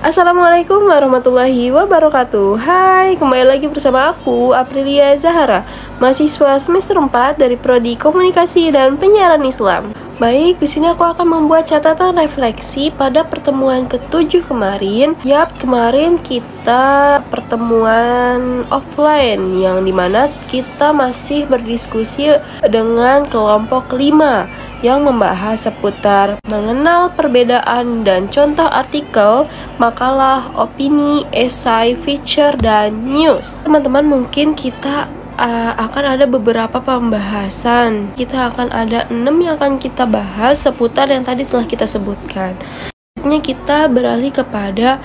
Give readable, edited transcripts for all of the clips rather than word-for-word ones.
Assalamualaikum warahmatullahi wabarakatuh. Hai, kembali lagi bersama aku, Aprilia Zahara, mahasiswa semester 4 dari Prodi Komunikasi dan Penyiaran Islam. Baik, di sini aku akan membuat catatan refleksi pada pertemuan ke-7 kemarin. Kemarin kita pertemuan offline yang dimana kita masih berdiskusi dengan kelompok 5 yang membahas seputar mengenal perbedaan dan contoh artikel, makalah, opini, esai, feature, dan news. Teman-teman, mungkin kita akan ada beberapa pembahasan. Kita akan ada 6 yang akan kita bahas seputar yang tadi telah kita sebutkan. Selanjutnya kita beralih kepada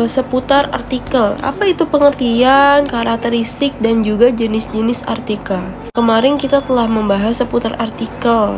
seputar artikel. Apa itu pengertian, karakteristik, dan juga jenis-jenis artikel. Kemarin kita telah membahas seputar artikel.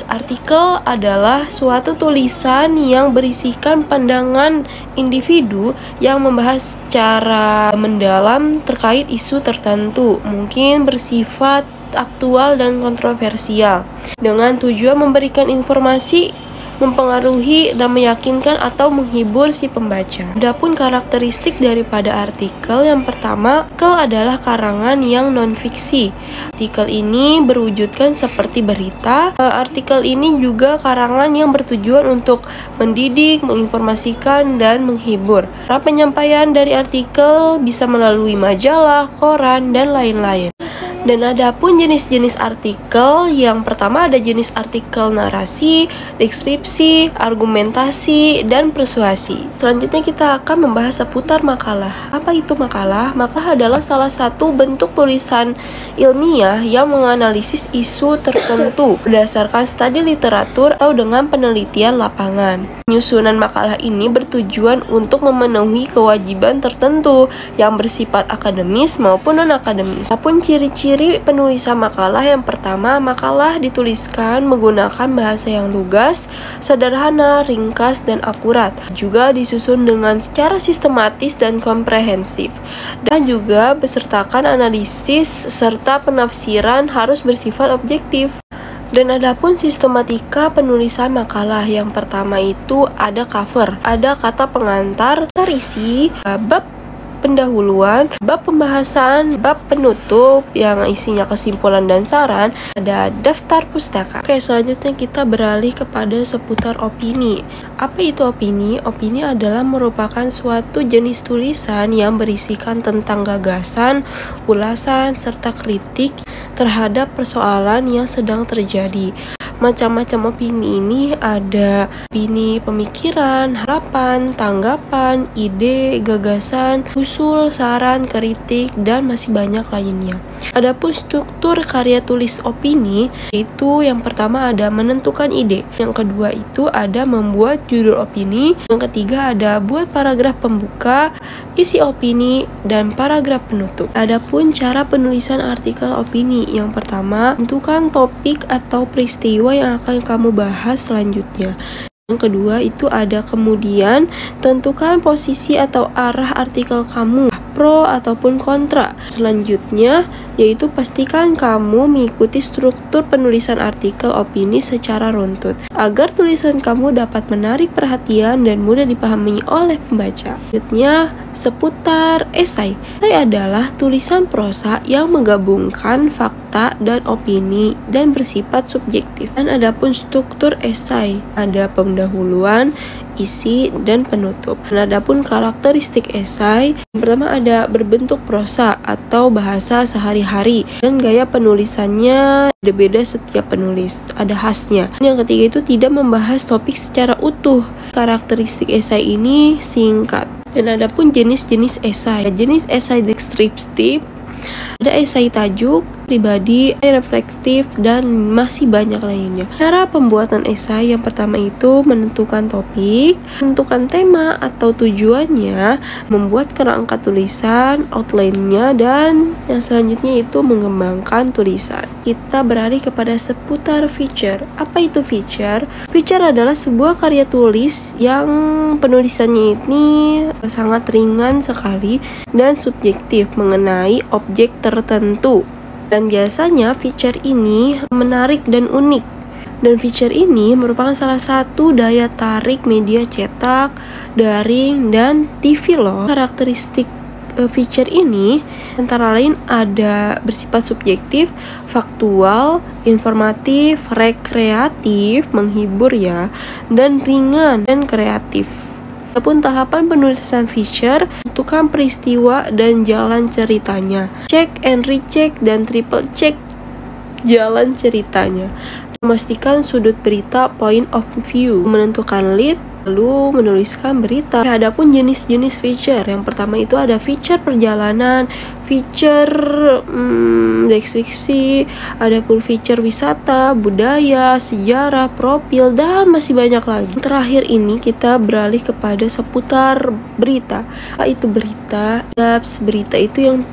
Artikel adalah suatu tulisan yang berisikan pandangan individu yang membahas secara mendalam terkait isu tertentu, mungkin bersifat aktual dan kontroversial, dengan tujuan memberikan informasi, mempengaruhi dan meyakinkan atau menghibur si pembaca. Adapun karakteristik daripada artikel, yang pertama, artikel adalah karangan yang non-fiksi. Artikel ini berwujudkan seperti berita. Artikel ini juga karangan yang bertujuan untuk mendidik, menginformasikan, dan menghibur. Para penyampaian dari artikel bisa melalui majalah, koran, dan lain-lain. Dan adapun jenis-jenis artikel, yang pertama ada jenis artikel narasi, deskripsi, argumentasi, dan persuasi. Selanjutnya kita akan membahas seputar makalah. Apa itu makalah? Makalah adalah salah satu bentuk tulisan ilmiah yang menganalisis isu tertentu berdasarkan studi literatur atau dengan penelitian lapangan. Penyusunan makalah ini bertujuan untuk memenuhi kewajiban tertentu yang bersifat akademis maupun non-akademis. Apapun ciri-ciri penulisan makalah, yang pertama, makalah dituliskan menggunakan bahasa yang lugas, sederhana, ringkas, dan akurat. Juga disusun dengan secara sistematis dan komprehensif. Dan juga besertakan analisis serta penafsiran, harus bersifat objektif. Dan adapun sistematika penulisan makalah, yang pertama itu ada cover, ada kata pengantar, isi, bab pendahuluan, bab pembahasan, bab penutup yang isinya kesimpulan dan saran, ada daftar pustaka. Oke, selanjutnya kita beralih kepada seputar opini. Apa itu opini? Opini adalah merupakan suatu jenis tulisan yang berisikan tentang gagasan, ulasan, serta kritik terhadap persoalan yang sedang terjadi. Macam-macam opini ini ada opini pemikiran, harapan, tanggapan, ide, gagasan, usul, saran, kritik, dan masih banyak lainnya. Adapun struktur karya tulis opini, itu yang pertama ada menentukan ide, yang kedua itu ada membuat judul opini, yang ketiga ada buat paragraf pembuka, isi opini, dan paragraf penutup. Adapun cara penulisan artikel opini, yang pertama tentukan topik atau peristiwa yang akan kamu bahas selanjutnya. Yang kedua itu ada kemudian tentukan posisi atau arah artikel kamu, pro ataupun kontra. Selanjutnya yaitu pastikan kamu mengikuti struktur penulisan artikel opini secara runtut agar tulisan kamu dapat menarik perhatian dan mudah dipahami oleh pembaca. Selanjutnya seputar esai. Esai adalah tulisan prosa yang menggabungkan fakta dan opini dan bersifat subjektif. Dan adapun struktur esai, ada pendahuluan, isi, dan penutup. Dan adapun karakteristik esai, yang pertama ada berbentuk prosa atau bahasa sehari-hari, dan gaya penulisannya beda-beda setiap penulis, ada khasnya. Dan yang ketiga itu tidak membahas topik secara utuh. Karakteristik esai ini singkat. Dan adapun jenis-jenis esai, jenis esai deskriptif, ada esai tajuk, pribadi, refleksif, dan masih banyak lainnya. Cara pembuatan esai yang pertama itu menentukan topik, menentukan tema atau tujuannya, membuat kerangka tulisan, outline-nya, dan yang selanjutnya itu mengembangkan tulisan. Kita beralih kepada seputar feature. Apa itu feature? Feature adalah sebuah karya tulis yang penulisannya ini sangat ringan sekali dan subjektif mengenai objek tertentu. Dan biasanya feature ini menarik dan unik. Dan feature ini merupakan salah satu daya tarik media cetak, daring, dan TV loh. Karakteristik feature ini antara lain ada bersifat subjektif, faktual, informatif, rekreatif, menghibur ya, dan ringan dan kreatif. Adapun tahapan penulisan feature, tentukan peristiwa dan jalan ceritanya, check and recheck dan triple check jalan ceritanya, memastikan sudut berita point of view, menentukan lead, lalu menuliskan berita. Adapun jenis-jenis feature, yang pertama itu ada feature perjalanan, feature deskripsi, adapun feature wisata, budaya, sejarah, profil, dan masih banyak lagi. Terakhir ini kita beralih kepada seputar berita. Itu berita, berita itu yang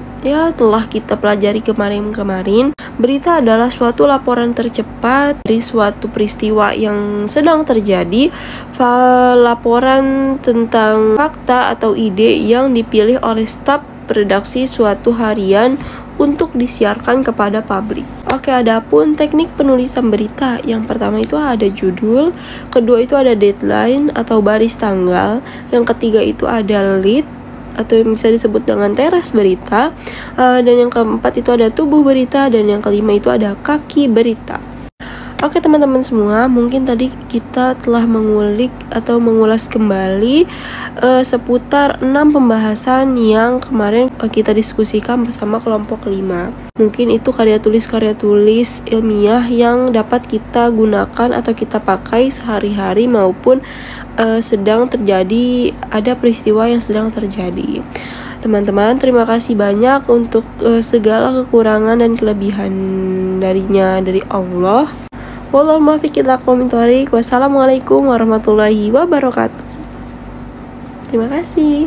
telah kita pelajari kemarin. Berita adalah suatu laporan tercepat dari suatu peristiwa yang sedang terjadi, laporan tentang fakta atau ide yang dipilih oleh staf redaksi suatu harian untuk disiarkan kepada publik. Oke, adapun teknik penulisan berita, yang pertama itu ada judul, kedua itu ada deadline atau baris tanggal, yang ketiga itu ada lead atau yang bisa disebut dengan teras berita, dan yang keempat itu ada tubuh berita, dan yang kelima itu ada kaki berita. Oke teman-teman semua, mungkin tadi kita telah mengulik atau mengulas kembali seputar 6 pembahasan yang kemarin kita diskusikan bersama kelompok 5. Mungkin itu karya tulis ilmiah yang dapat kita gunakan atau kita pakai sehari-hari maupun sedang terjadi, ada peristiwa yang sedang terjadi. Teman-teman, terima kasih banyak untuk segala kekurangan dan kelebihan darinya dari Allah. Wassalamualaikum warahmatullahi wabarakatuh. Terima kasih.